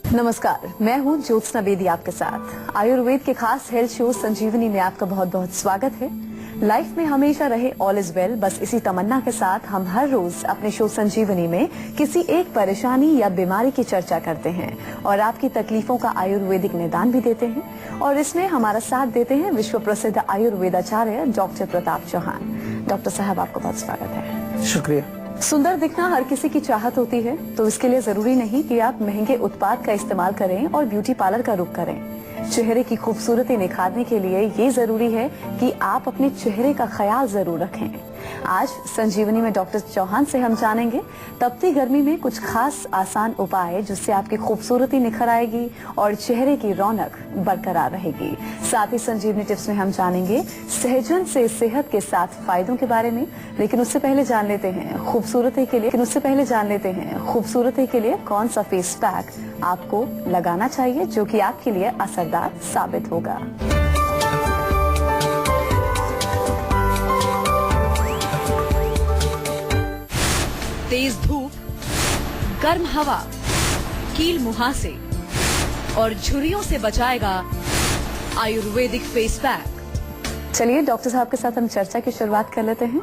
नमस्कार, मैं हूँ ज्योत्सना बेदी आपके साथ। आयुर्वेद के खास हेल्थ शो संजीवनी में आपका बहुत बहुत स्वागत है। लाइफ में हमेशा रहे ऑल इज वेल, बस इसी तमन्ना के साथ हम हर रोज अपने शो संजीवनी में किसी एक परेशानी या बीमारी की चर्चा करते हैं और आपकी तकलीफों का आयुर्वेदिक निदान भी देते हैं। और इसमें हमारा साथ देते हैं विश्व प्रसिद्ध आयुर्वेदाचार्य डॉक्टर प्रताप चौहान। डॉक्टर साहब, आपका बहुत स्वागत है। शुक्रिया। सुंदर दिखना हर किसी की चाहत होती है, तो इसके लिए जरूरी नहीं कि आप महंगे उत्पाद का इस्तेमाल करें और ब्यूटी पार्लर का रुख करें। चेहरे की खूबसूरती निखारने के लिए ये जरूरी है कि आप अपने चेहरे का ख्याल जरूर रखें। आज संजीवनी में डॉक्टर चौहान से हम जानेंगे तपती गर्मी में कुछ खास आसान उपाय जिससे आपकी खूबसूरती निखर आएगी और चेहरे की रौनक बरकरार रहेगी। साथ ही संजीवनी टिप्स में हम जानेंगे सहजन से सेहत के साथ फायदों के बारे में। लेकिन उससे पहले जान लेते हैं खूबसूरती के लिए कौन सा फेस पैक आपको लगाना चाहिए जो कि आपके लिए असरदार साबित होगा। तेज धूप, गर्म हवा, कील मुहासे और झुर्रियों से बचाएगा आयुर्वेदिक फेस पैक। चलिए डॉक्टर साहब के साथ हम चर्चा की शुरुआत कर लेते हैं।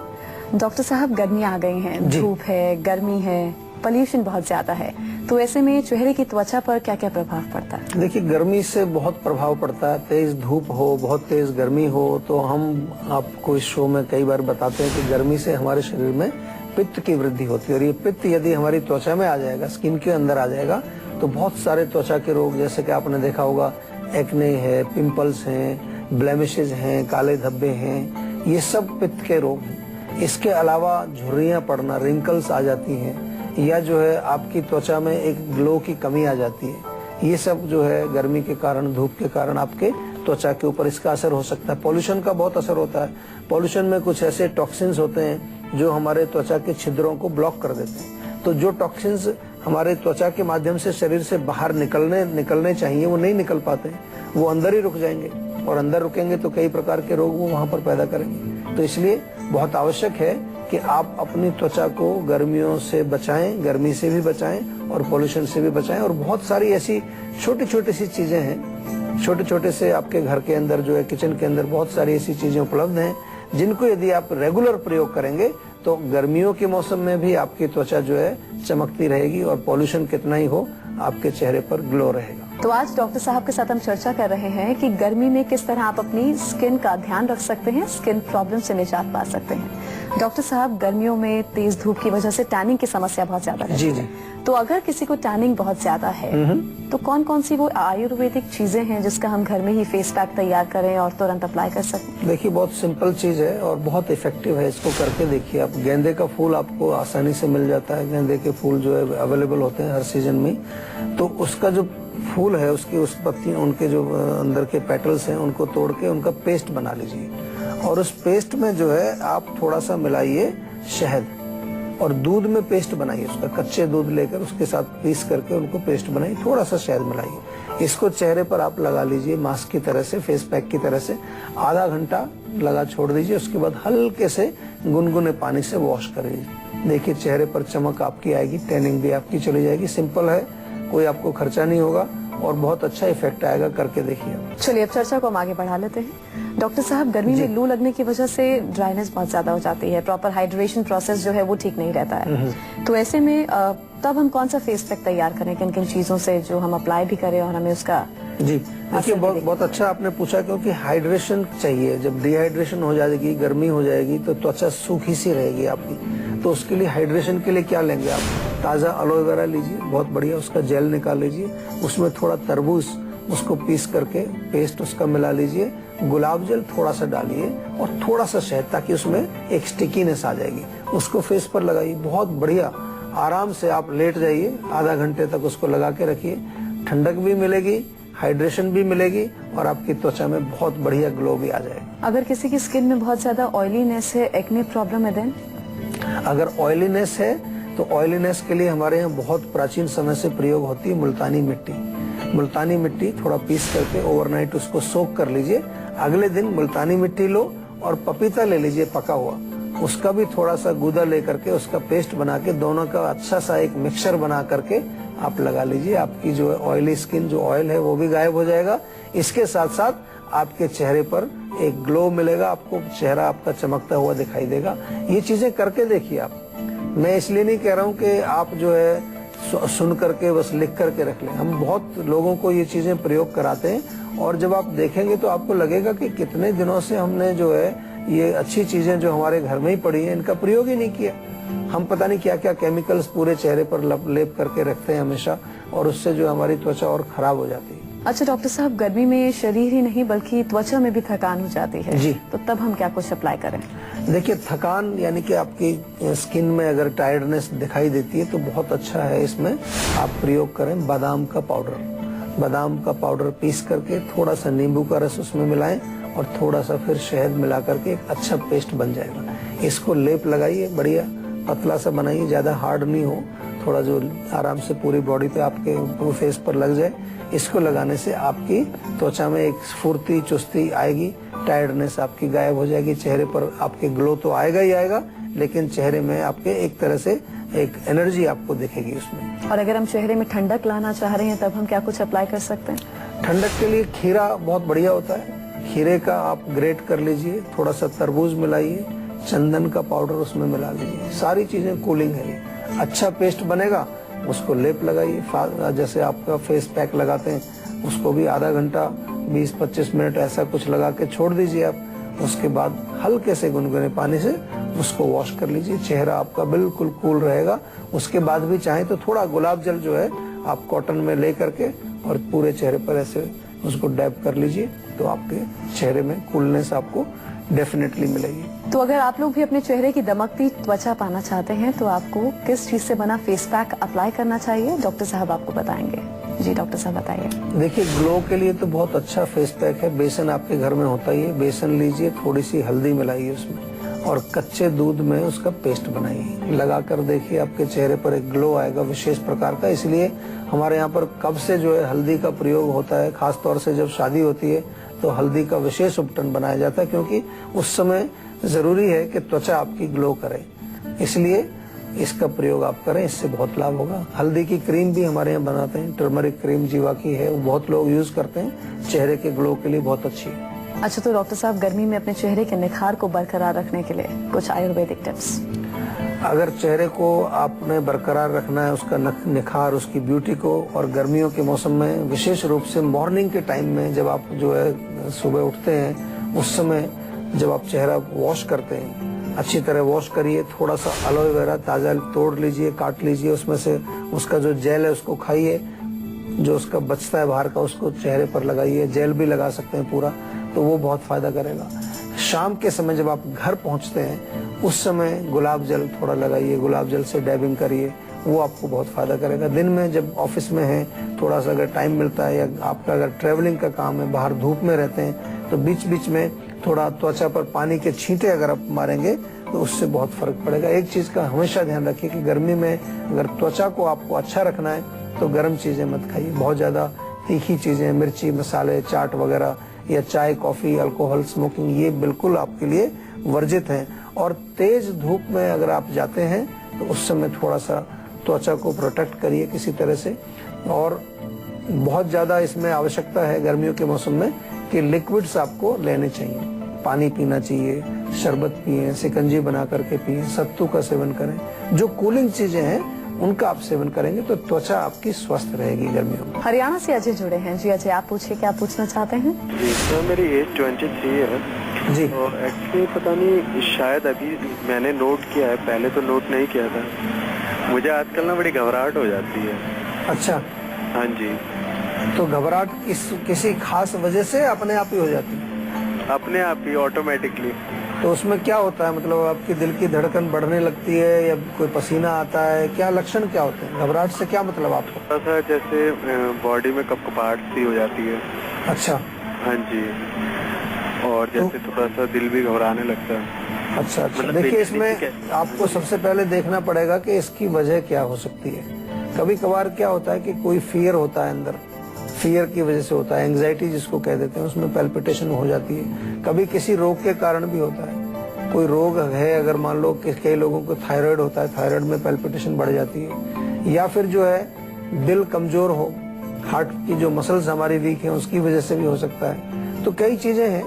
डॉक्टर साहब, गर्मियां आ गई हैं, धूप है, गर्मी है, पोल्यूशन बहुत ज्यादा है, तो ऐसे में चेहरे की त्वचा पर क्या क्या प्रभाव पड़ता है? देखिए, गर्मी से बहुत प्रभाव पड़ता है। तेज धूप हो, बहुत तेज गर्मी हो, तो हम आपको इस शो में कई बार बताते हैं कि गर्मी से हमारे शरीर में पित्त की वृद्धि होती है और ये पित्त यदि हमारी त्वचा में आ जाएगा, स्किन के अंदर आ जाएगा, तो बहुत सारे त्वचा के रोग, जैसे कि आपने देखा होगा एक्ने है, पिंपल्स हैं, ब्लेमिशेज हैं, काले धब्बे हैं, ये सब पित्त के रोग हैं। इसके अलावा झुर्रियां पड़ना, रिंकल्स आ जाती हैं, या जो है आपकी त्वचा में एक ग्लो की कमी आ जाती है। ये सब जो है गर्मी के कारण, धूप के कारण आपके त्वचा के ऊपर इसका असर हो सकता है। पॉल्यूशन का बहुत असर होता है। पॉल्यूशन में कुछ ऐसे टॉक्सिन्स होते हैं जो हमारे त्वचा के छिद्रों को ब्लॉक कर देते हैं। तो जो टॉक्सिन्स हमारे त्वचा के माध्यम से शरीर से बाहर निकलने चाहिए, वो नहीं निकल पाते हैं, वो अंदर ही रुक जाएंगे और अंदर रुकेंगे तो कई प्रकार के रोग वो वहां पर पैदा करेंगे। तो इसलिए बहुत आवश्यक है कि आप अपनी त्वचा को गर्मियों से बचाएं, गर्मी से भी बचाएं और पॉल्यूशन से भी बचाएं। और बहुत सारी ऐसी छोटी छोटी सी चीजें हैं, छोटे छोटे से आपके घर के अंदर जो है, किचन के अंदर बहुत सारी ऐसी चीजें उपलब्ध हैं जिनको यदि आप रेगुलर प्रयोग करेंगे तो गर्मियों के मौसम में भी आपकी त्वचा जो है चमकती रहेगी और पॉल्यूशन कितना ही हो, आपके चेहरे पर ग्लो रहेगा। तो आज डॉक्टर साहब के साथ हम चर्चा कर रहे हैं कि गर्मी में किस तरह आप अपनी स्किन का ध्यान रख सकते हैं, स्किन प्रॉब्लम से निजात पा सकते हैं। डॉक्टर साहब, गर्मियों में तेज धूप की वजह से टैनिंग की समस्या बहुत ज्यादा रहती है। तो अगर किसी को टैनिंग बहुत ज्यादा है तो कौन कौन सी वो आयुर्वेदिक चीजें हैं जिसका हम घर में ही फेस पैक तैयार करें और तुरंत अप्लाई कर सकें? देखिए, बहुत सिंपल चीज है और बहुत इफेक्टिव है, इसको करके देखिए आप। गेंदे का फूल आपको आसानी से मिल जाता है। गेंदे के फूल जो है अवेलेबल होते हैं हर सीजन में। तो उसका जो फूल है, उसकी उस पत्तियां, उनके जो अंदर के पेटल्स हैं, उनको तोड़ के उनका पेस्ट बना लीजिए और उस पेस्ट में जो है आप थोड़ा सा मिलाइए शहद और दूध में पेस्ट बनाइए। उसका कच्चे दूध लेकर उसके साथ पीस करके उनको पेस्ट बनाइए, थोड़ा सा शहद मिलाइए। इसको चेहरे पर आप लगा लीजिए मास्क की तरह से, फेस पैक की तरह से। आधा घंटा लगा छोड़ दीजिए, उसके बाद हल्के से गुनगुने पानी से वॉश कर लीजिए। देखिए, चेहरे पर चमक आपकी आएगी, टैनिंग भी आपकी चली जाएगी। सिंपल है, कोई आपको खर्चा नहीं होगा और बहुत अच्छा इफेक्ट आएगा, करके देखिए। चलिए अब चर्चा को हम आगे बढ़ा लेते हैं। डॉक्टर साहब, गर्मी में लू लगने की वजह से ड्राइनेस बहुत ज्यादा हो जाती है, प्रॉपर हाइड्रेशन प्रोसेस जो है वो ठीक नहीं रहता है। तो ऐसे में तब हम कौन सा फेस पैक तैयार करें, किन किन चीजों से जो हम अप्लाई भी करें और हमें उसका जी देखिए, बहुत अच्छा आपने पूछा, क्योंकि हाइड्रेशन चाहिए। जब डिहाइड्रेशन हो जाएगी, गर्मी हो जाएगी, तो त्वचा सूखी सी रहेगी आपकी। तो उसके लिए हाइड्रेशन के लिए क्या लेंगे आप? ताजा एलोवेरा लीजिए, बहुत बढ़िया, उसका जेल निकाल लीजिए, उसमें थोड़ा तरबूज, उसको पीस करके पेस्ट उसका मिला लीजिए, गुलाब जल थोड़ा सा डालिए और थोड़ा सा शहद, ताकि उसमें एक स्टिकीनेस आ जाएगी। उसको फेस पर लगाइए, बहुत बढ़िया, आराम से आप लेट जाइए, आधा घंटे तक उसको लगा के रखिए। ठंडक भी मिलेगी, हाइड्रेशन भी मिलेगी और आपकी त्वचा में बहुत बढ़िया ग्लो भी आ जाएगा। अगर किसी की स्किन में बहुत ज्यादा ऑयलीनेस है, एक्ने प्रॉब्लम है, देन अगर ऑयलीनेस है तो ऑयलीनेस के लिए हमारे यहाँ बहुत प्राचीन समय से प्रयोग होती है मुल्तानी मिट्टी। मुल्तानी मिट्टी थोड़ा पीस करके ओवरनाइट उसको सोक कर लीजिए। अगले दिन मुल्तानी मिट्टी लो और पपीता ले लीजिए पका हुआ, उसका भी थोड़ा सा गूदा लेकर के उसका पेस्ट बना के दोनों का अच्छा सा एक मिक्सचर बना करके आप लगा लीजिए। आपकी जो ऑयली स्किन, जो ऑयल है वो भी गायब हो जाएगा। इसके साथ साथ आपके चेहरे पर एक ग्लो मिलेगा, आपको चेहरा आपका चमकता हुआ दिखाई देगा। ये चीजें करके देखिए आप। मैं इसलिए नहीं कह रहा हूँ कि आप जो है सुन करके बस लिख करके रख लें। हम बहुत लोगों को ये चीजें प्रयोग कराते हैं और जब आप देखेंगे तो आपको लगेगा कि कितने दिनों से हमने जो है ये अच्छी चीजें जो हमारे घर में ही पड़ी हैं इनका प्रयोग ही नहीं किया। हम पता नहीं क्या क्या केमिकल्स पूरे चेहरे पर लेप करके रखते हैं हमेशा, और उससे जो हमारी त्वचा और खराब हो जाती है। अच्छा डॉक्टर साहब, गर्मी में शरीर ही नहीं बल्कि त्वचा में भी थकान हो जाती है जी। तो तब हम क्या कुछ अप्लाई करें? देखिए, थकान यानी कि आपकी स्किन में अगर टायर्डनेस दिखाई देती है तो बहुत अच्छा है इसमें आप प्रयोग करें बादाम का पाउडर। बादाम का पाउडर पीस करके थोड़ा सा नींबू का रस उसमें मिलाएं और थोड़ा सा फिर शहद मिला करके एक अच्छा पेस्ट बन जाएगा। इसको लेप लगाइए, बढ़िया पतला सा बनाइए, ज्यादा हार्ड नहीं हो, थोड़ा जो आराम से पूरी बॉडी पे आपके फेस पर लग जाए। इसको लगाने से आपकी त्वचा में एक स्फूर्ति चुस्ती आएगी, टायर्डनेस आपकी गायब हो जाएगी। चेहरे पर आपके ग्लो तो आएगा ही आएगा, लेकिन चेहरे में आपके एक तरह से एक एनर्जी आपको दिखेगी उसमें। और अगर हम चेहरे में ठंडक लाना चाह रहे हैं तब हम क्या कुछ अप्लाई कर सकते हैं? ठंडक के लिए खीरा बहुत बढ़िया होता है। खीरे का आप ग्रेट कर लीजिए, थोड़ा सा तरबूज मिलाइए, चंदन का पाउडर उसमें मिला लीजिए। सारी चीजें कूलिंग है, ये अच्छा पेस्ट बनेगा। उसको लेप लगाइए, जैसे आपका फेस पैक लगाते हैं उसको भी आधा घंटा 20-25 मिनट ऐसा कुछ लगा के छोड़ दीजिए आप। उसके बाद हल्के से गुनगुने पानी से उसको वॉश कर लीजिए, चेहरा आपका बिल्कुल कूल रहेगा। उसके बाद भी चाहे तो थोड़ा गुलाब जल जो है आप कॉटन में ले करके और पूरे चेहरे पर ऐसे उसको डैब कर लीजिए, तो आपके चेहरे में कूलनेस आपको डेफिनेटली मिलेगी। तो अगर आप लोग भी अपने चेहरे की दमकती त्वचा पाना चाहते हैं तो आपको किस चीज से बना फेस पैक अप्लाई करना चाहिए, डॉक्टर साहब आपको बताएंगे। जी डॉक्टर साहब बताइए। देखिए, ग्लो के लिए तो बहुत अच्छा फेस पैक है। बेसन आपके घर में होता ही है, बेसन लीजिए, थोड़ी सी हल्दी मिलाइए उसमें और कच्चे दूध में उसका पेस्ट बनाइए, लगा कर देखिए आपके चेहरे पर एक ग्लो आएगा विशेष प्रकार का। इसलिए हमारे यहाँ पर कब से जो है हल्दी का प्रयोग होता है, खास तौर से जब शादी होती है तो हल्दी का विशेष उपटन बनाया जाता है, क्योंकि उस समय जरूरी है कि त्वचा आपकी ग्लो करे। इसलिए इसका प्रयोग आप करें, इससे बहुत लाभ होगा। हल्दी की क्रीम भी हमारे यहाँ बनाते हैं, टर्मरिक क्रीम जीवा की है, वो बहुत लोग यूज करते हैं, चेहरे के ग्लो के लिए बहुत अच्छी है। अच्छा, तो डॉक्टर साहब गर्मी में अपने चेहरे के निखार को बरकरार रखने के लिए कुछ आयुर्वेदिक टिप्स? अगर चेहरे को आपने बरकरार रखना है, उसका निखार, उसकी ब्यूटी को, और गर्मियों के मौसम में विशेष रूप से मॉर्निंग के टाइम में जब आप जो है सुबह उठते हैं उस समय जब आप चेहरा वॉश करते हैं, अच्छी तरह वॉश करिए। थोड़ा सा एलोवेरा ताजा तोड़ लीजिए, काट लीजिए, उसमें से उसका जो जेल है उसको खाइए, जो उसका बचता है बाहर का उसको चेहरे पर लगाइए। जेल भी लगा सकते हैं पूरा, तो वो बहुत फायदा करेगा। शाम के समय जब आप घर पहुंचते हैं उस समय गुलाब जल थोड़ा लगाइए, गुलाब जल से डैबिंग करिए, वो आपको बहुत फायदा करेगा। दिन में जब ऑफिस में हैं, थोड़ा सा अगर टाइम मिलता है या आपका अगर ट्रेवलिंग का काम है, बाहर धूप में रहते हैं, तो बीच बीच में थोड़ा त्वचा पर पानी के छींटे अगर आप मारेंगे तो उससे बहुत फर्क पड़ेगा। एक चीज का हमेशा ध्यान रखिए कि गर्मी में अगर त्वचा को आपको अच्छा रखना है तो गर्म चीजें मत खाइए। बहुत ज्यादा तीखी चीजें, मिर्ची, मसाले, चाट वगैरह या चाय, कॉफी, अल्कोहल, स्मोकिंग, ये बिल्कुल आपके लिए वर्जित है। और तेज धूप में अगर आप जाते हैं तो उस समय थोड़ा सा त्वचा को प्रोटेक्ट करिए किसी तरह से। और बहुत ज्यादा इसमें आवश्यकता है गर्मियों के मौसम में कि लिक्विड्स आपको लेने चाहिए, पानी पीना चाहिए, शरबत पिए, शिकंजी बना करके पिए, सत्तू का सेवन करें। जो कूलिंग चीजें हैं उनका आप सेवन करेंगे तो त्वचा आपकी स्वस्थ रहेगी गर्मियों में। हरियाणा से अजय जुड़े हैं। जी अजय, आप पूछिए, क्या पूछना चाहते हैं? जी सर, मेरी एज 23 है जी। तो एक्चुअली पता नहीं, शायद अभी मैंने नोट किया है, पहले तो नोट नहीं किया था। मुझे आजकल ना बड़ी घबराहट हो जाती है। अच्छा, हाँ जी। तो घबराहट किसी खास वजह से अपने आप ही हो जाती है? अपने आप ही ऑटोमेटिकली। तो उसमें क्या होता है, मतलब आपकी दिल की धड़कन बढ़ने लगती है या कोई पसीना आता है, क्या लक्षण क्या होते हैं? घबराहट से क्या मतलब आपको? थोड़ा सा जैसे बॉडी में कपकपाहट सी हो जाती है। अच्छा। हाँ जी। और जैसे थोड़ा सा दिल भी घबराने लगता है। अच्छा, मतलब देखिए, इसमें आपको सबसे पहले देखना पड़ेगा कि इसकी वजह क्या हो सकती है। कभी कभार क्या होता है कि कोई फियर होता है अंदर, फियर की वजह से होता है, एंग्जाइटी जिसको कह देते हैं, उसमें पैल्पिटेशन हो जाती है। कभी किसी रोग के कारण भी होता है, कोई रोग है, अगर मान लो कि कई लोगों को थायराइड होता है, थायराइड में पैल्पिटेशन बढ़ जाती है, या फिर जो है दिल कमजोर हो, हार्ट की जो मसल्स हमारी वीक है उसकी वजह से भी हो सकता है। तो कई चीजें हैं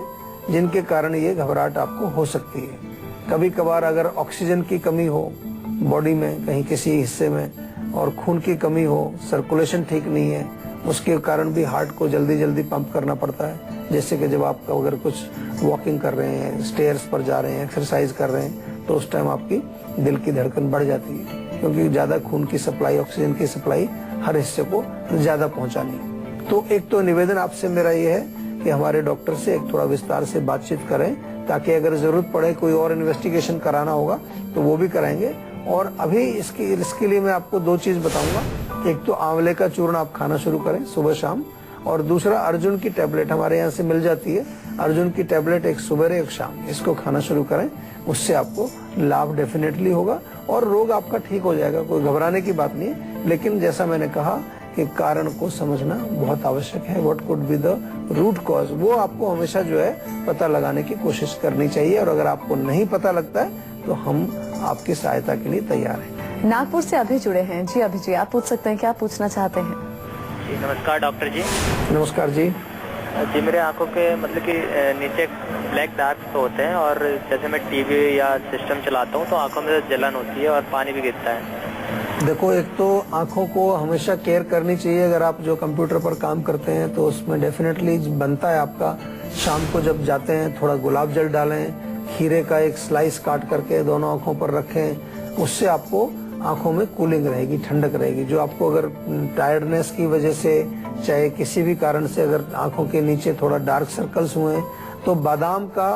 जिनके कारण ये घबराहट आपको हो सकती है। कभी कभार अगर ऑक्सीजन की कमी हो बॉडी में कहीं किसी हिस्से में, और खून की कमी हो, सर्कुलेशन ठीक नहीं है, उसके कारण भी हार्ट को जल्दी जल्दी पंप करना पड़ता है। जैसे कि जब आप अगर कुछ वॉकिंग कर रहे हैं, स्टेयर्स पर जा रहे हैं, एक्सरसाइज कर रहे हैं, तो उस टाइम आपकी दिल की धड़कन बढ़ जाती है, क्योंकि ज्यादा खून की सप्लाई, ऑक्सीजन की सप्लाई हर हिस्से को ज्यादा पहुंचानी। तो एक तो निवेदन आपसे मेरा ये है कि हमारे डॉक्टर से एक थोड़ा विस्तार से बातचीत करें, ताकि अगर जरूरत पड़े कोई और इन्वेस्टिगेशन कराना होगा तो वो भी कराएंगे। और अभी इसके लिए मैं आपको दो चीज बताऊंगा। एक तो आंवले का चूर्ण आप खाना शुरू करें सुबह शाम, और दूसरा अर्जुन की टैबलेट हमारे यहाँ से मिल जाती है, अर्जुन की टैबलेट एक सुबह एक शाम, इसको खाना शुरू करें। उससे आपको लाभ डेफिनेटली होगा और रोग आपका ठीक हो जाएगा। कोई घबराने की बात नहीं है, लेकिन जैसा मैंने कहा कि कारण को समझना बहुत आवश्यक है। What could be the root cause, वो आपको हमेशा जो है पता लगाने की कोशिश करनी चाहिए। और अगर आपको नहीं पता लगता है तो हम आपकी सहायता के लिए तैयार हैं। नागपुर से अभी जुड़े हैं जी। अभी जी आप पूछ सकते हैं, क्या पूछना चाहते हैं? जी नमस्कार डॉक्टर जी। नमस्कार जी। जी मेरे आंखों के मतलब कि नीचे ब्लैक डार्क होते हैं, और जैसे मैं टीवी या सिस्टम चलाता हूँ तो आंखों में जलन होती है और पानी भी गिरता है। देखो, एक तो आंखों को हमेशा केयर करनी चाहिए। अगर आप जो कंप्यूटर पर काम करते हैं तो उसमें डेफिनेटली बनता है आपका, शाम को जब जाते हैं थोड़ा गुलाब जल डालें, खीरे का एक स्लाइस काट करके दोनों आंखों पर रखें, उससे आपको आंखों में कूलिंग रहेगी, ठंडक रहेगी। जो आपको अगर टायर्डनेस की वजह से, चाहे किसी भी कारण से अगर आंखों के नीचे थोड़ा डार्क सर्कल्स हुए, तो बादाम का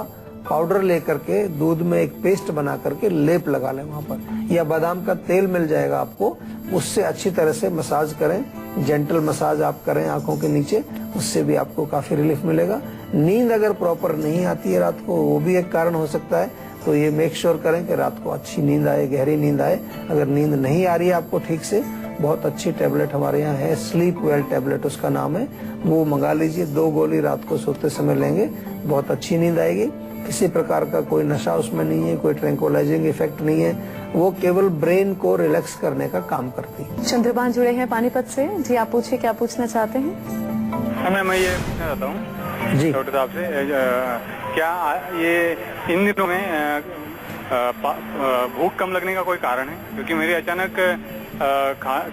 पाउडर लेकर के दूध में एक पेस्ट बना करके लेप लगा लें वहां पर, या बादाम का तेल मिल जाएगा आपको, उससे अच्छी तरह से मसाज करें, जेंटल मसाज आप करें आंखों के नीचे, उससे भी आपको काफी रिलीफ मिलेगा। नींद अगर प्रॉपर नहीं आती है रात को, वो भी एक कारण हो सकता है, तो ये मेक श्योर करें कि रात को अच्छी नींद आए, गहरी नींद आए। अगर नींद नहीं आ रही है आपको ठीक से, बहुत अच्छी टैबलेट हमारे यहाँ है, स्लीप वेल टैबलेट उसका नाम है, वो मंगा लीजिए। 2 गोली रात को सोते समय लेंगे, बहुत अच्छी नींद आएगी। किसी प्रकार का कोई नशा उसमें नहीं है, कोई ट्रैंक्विलाइजिंग इफेक्ट नहीं है, वो केवल ब्रेन को रिलैक्स करने का काम करती है। चंद्रभान जुड़े हैं पानीपत से जी। आप पूछिए, क्या पूछना चाहते हैं? मैं ये पूछना चाहता हूँ जी डॉक्टर साहब से, क्या ये इन दिनों में भूख कम लगने का कोई कारण है? क्योंकि मेरी अचानक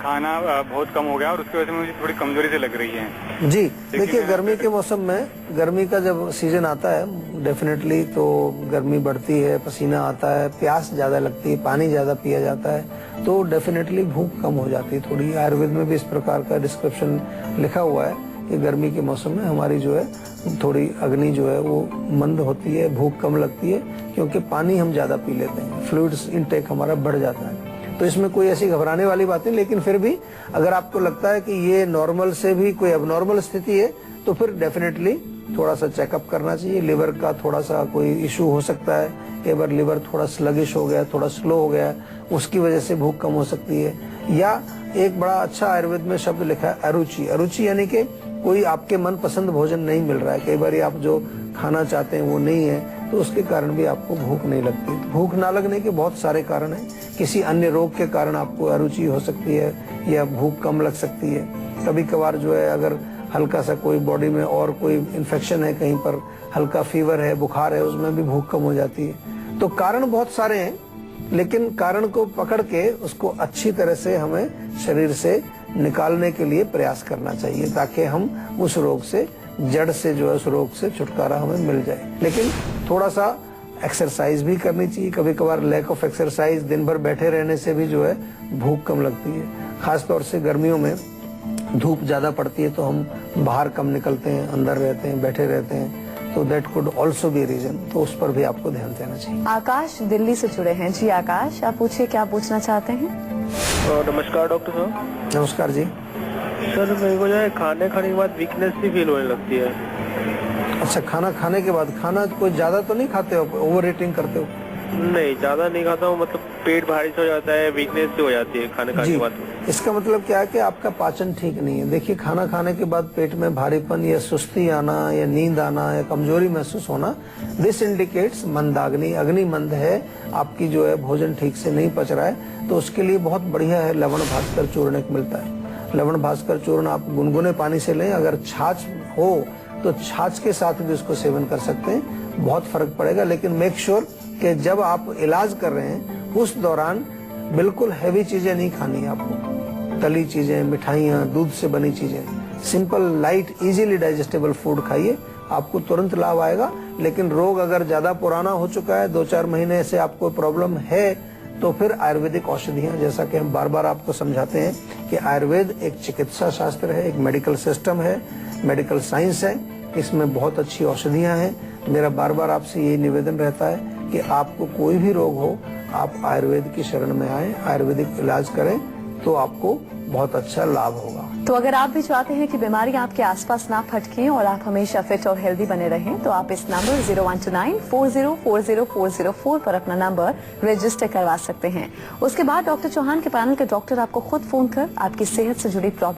खाना बहुत कम हो गया और उसकी वजह से मुझे थोड़ी कमजोरी से लग रही है। जी, देखिए गर्मी के मौसम में, गर्मी का जब सीजन आता है डेफिनेटली तो गर्मी बढ़ती है, पसीना आता है, प्यास ज्यादा लगती है, पानी ज्यादा पिया जाता है, तो डेफिनेटली भूख कम हो जाती है थोड़ी। आयुर्वेद में भी इस प्रकार का डिस्क्रिप्शन लिखा हुआ है कि गर्मी के मौसम में हमारी जो है थोड़ी अग्नि जो है वो मंद होती है, भूख कम लगती है, क्योंकि पानी हम ज्यादा पी लेते हैं, फ्लूइड्स इनटेक हमारा बढ़ जाता है। तो इसमें कोई ऐसी घबराने वाली बात नहीं, लेकिन फिर भी अगर आपको लगता है कि ये नॉर्मल से भी कोई अबनॉर्मल स्थिति है, तो फिर डेफिनेटली थोड़ा सा चेकअप करना चाहिए। लिवर का थोड़ा सा कोई इशू हो सकता है, कई बार लिवर थोड़ा स्लगिश हो गया, थोड़ा स्लो हो गया, उसकी वजह से भूख कम हो सकती है। या एक बड़ा अच्छा आयुर्वेद में शब्द लिखा है अरुचि। अरुचि यानी कि कोई आपके मनपसंद भोजन नहीं मिल रहा है, कई बार आप जो खाना चाहते हैं वो नहीं है, तो उसके कारण भी आपको भूख नहीं लगती। भूख ना लगने के बहुत सारे कारण हैं। किसी अन्य रोग के कारण आपको अरुचि हो सकती है या भूख कम लग सकती है। कभी कभार जो है अगर हल्का सा कोई बॉडी में और कोई इन्फेक्शन है, कहीं पर हल्का फीवर है, बुखार है, उसमें भी भूख कम हो जाती है। तो कारण बहुत सारे हैं, लेकिन कारण को पकड़ के उसको अच्छी तरह से हमें शरीर से निकालने के लिए प्रयास करना चाहिए, ताकि हम उस रोग से, जड़ से जो है उस रोग से छुटकारा हमें मिल जाए। लेकिन थोड़ा सा एक्सरसाइज भी करनी चाहिए। कभी कभार लैक ऑफ एक्सरसाइज, दिन भर बैठे रहने से भी जो है भूख कम लगती है। खासतौर से गर्मियों में धूप ज्यादा पड़ती है तो हम बाहर कम निकलते हैं, अंदर रहते हैं, बैठे रहते हैं, तो that could also be reason. तो उस पर भी आपको ध्यान देना चाहिए। आकाश दिल्ली से जुड़े हैं जी। आकाश, आप पूछिए, क्या पूछना चाहते हैं? नमस्कार डॉक्टर साहब। नमस्कार जी। सर मेरे को जो है खाने के बाद वीकनेस भी फील होने लगती है। अच्छा, खाना खाने के बाद, खाना कोई ज्यादा तो नहीं खाते हो, ओवर ईटिंग करते हो? नहीं, ज्यादा नहीं खाता हूँ, मतलब पेट भारी से हो जाता है, वीकनेस से हो जाती है खाने खाने जी, के बाद। इसका मतलब क्या है कि आपका पाचन ठीक नहीं है। देखिए, खाना खाने के बाद पेट में भारीपन या सुस्ती आना या नींद आना या कमजोरी महसूस होना, दिस इंडिकेट्स मंदाग्नि, अग्नि मंद है, आपकी जो है भोजन ठीक से नहीं पच रहा है। तो उसके लिए बहुत बढ़िया है लवण भास्कर चूर्ण एक मिलता है। लवण भास्कर चूर्ण आप गुनगुने पानी से लें, अगर छाछ हो तो छाछ के साथ भी उसको सेवन कर सकते हैं, बहुत फर्क पड़ेगा। लेकिन मेक श्योर कि जब आप इलाज कर रहे हैं उस दौरान बिल्कुल हैवी चीजें नहीं खानी है आपको। तली चीजें, मिठाइयाँ, दूध से बनी चीजें, simple light easily digestible food खाइए, आपको तुरंत लाभ आएगा। लेकिन रोग अगर ज्यादा पुराना हो चुका है, 2-4 महीने से आपको प्रॉब्लम है, तो फिर आयुर्वेदिक औषधियां, जैसा कि हम बार बार आपको समझाते हैं कि आयुर्वेद एक चिकित्सा शास्त्र है, एक मेडिकल सिस्टम है, मेडिकल साइंस है, इसमें बहुत अच्छी औषधियां हैं। मेरा बार बार आपसे यही निवेदन रहता है कि आपको कोई भी रोग हो, आप आयुर्वेद की शरण में आए, आयुर्वेदिक इलाज करें, तो आपको बहुत अच्छा लाभ होगा। तो अगर आप भी चाहते हैं कि बीमारियां आपके आसपास ना फटकें और आप हमेशा फिट और हेल्दी बने रहें, तो आप इस नंबर 0129404040 पर अपना नंबर रजिस्टर करवा सकते हैं। उसके बाद डॉक्टर चौहान के पैनल के डॉक्टर आपको खुद फोन कर आपकी सेहत से जुड़ी प्रॉब्लम